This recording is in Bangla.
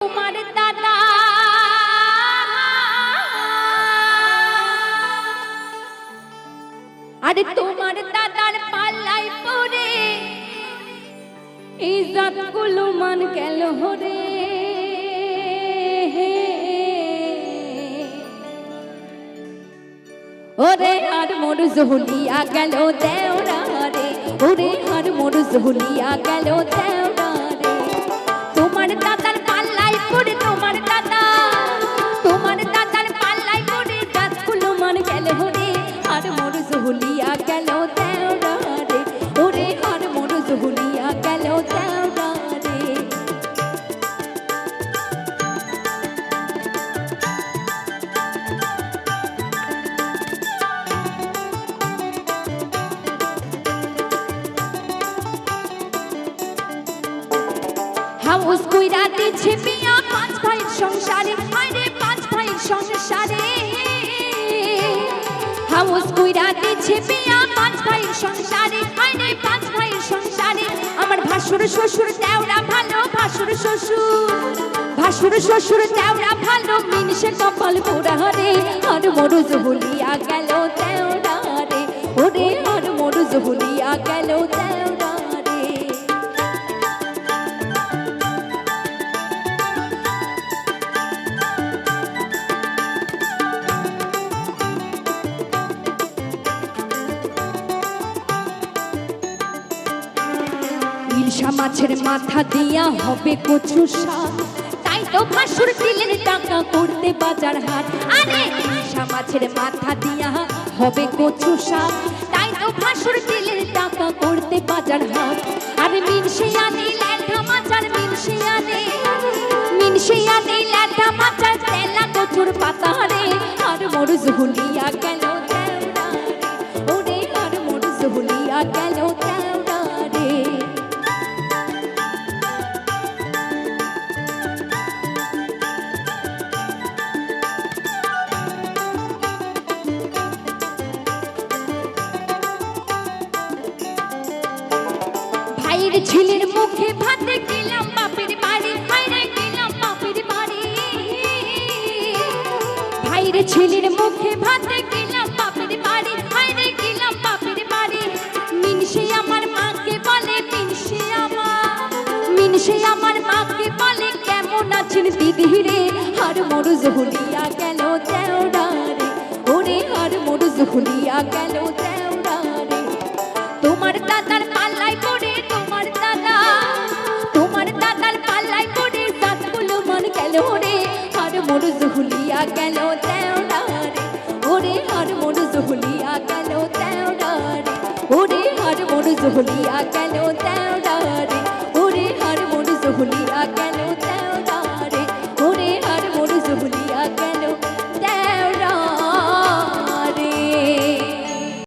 তোমার দাদা আরে তোমার দাদার পাল্লায় পড়ে ইজ্জত গুলো মান গেল হরে ওরে আর মোর জহুলিয়া গেল দেওরা রে ওরে আর মোর জহুলিয়া গেল দেওরা রে তোমার দাদার পাল্লায় পড়ে তোমার দাদার পাল্লায় পড়ে গাছগুলো মান গেল হরে আর মোর জহুলিয়া গেল দেওরা রে ওরে আর মোর জহুলিয়া গেল দেওরা রে হাউস কইরা দিছে বিয়া পাঁচ ভাইয়ের সংসারে আরে পাঁচ ভাইয়ের সংসারে হাউস কইরা দিছে বিয়া পাঁচ ভাইয়ের সংসারে আরে পাঁচ ভাইয়ের সংসারে আমার ভাসুর শ্বশুর দেওরা ভালো ভাসুর শ্বশুর দেওরা ভালো মিনসে কপাল পোড়া রে আর মোর জহুলিয়া গেল দেওরা রে ওরে আর মোর জহুলিয়া গেল দেওরা রে ইলশা মাছের মাথা দিয়া হবে কচু শাক তাই তো ভাসুর দিলেন টাকা করতে বাজার হাট আরে ইলশা মাছের মাথা দিয়া হবে কচু শাক তাই তো ভাসুর দিলেন টাকা করতে বাজার হাট আরে মিনসে আনে ল্যাঠা মাচার মিনসে আনে ল্যাঠা মাচার তেলা কচুর পাতা রে আর মোর জহুলিয়া গেল দেওরা রে ওরে আর মোর জহুলিয়া গেল দেওরা রে ভাইয়ের ছেলের মুখে ভাতে গেলাম বাপের বাড়ি ভাইরে গেলাম বাপের বাড়ি ভাইয়ের ছেলের মুখে ভাতে গেলাম বাপের বাড়ি ভাইরে গেলাম বাপের বাড়ি মিনসে আমার মাকে বলে মিনসে আমার মাকে বলে কেমন আছেন দিদি রে আর মোর জহুলিয়া গেল দেওরা রে ওরে আর মোর জহুলিয়া গেল দেওরা রে তোমার দাদার পাল্লায় পড়ে তোমার দাদার পাল্লায় পড়ে গাছগুলো মান গেল রে আর মোর জহুলিয়া গেল দেওরা রে ওরে আর মোর জহুলিয়া গেল দেওরা রে ওরে আর মোর জহুলিয়া গেল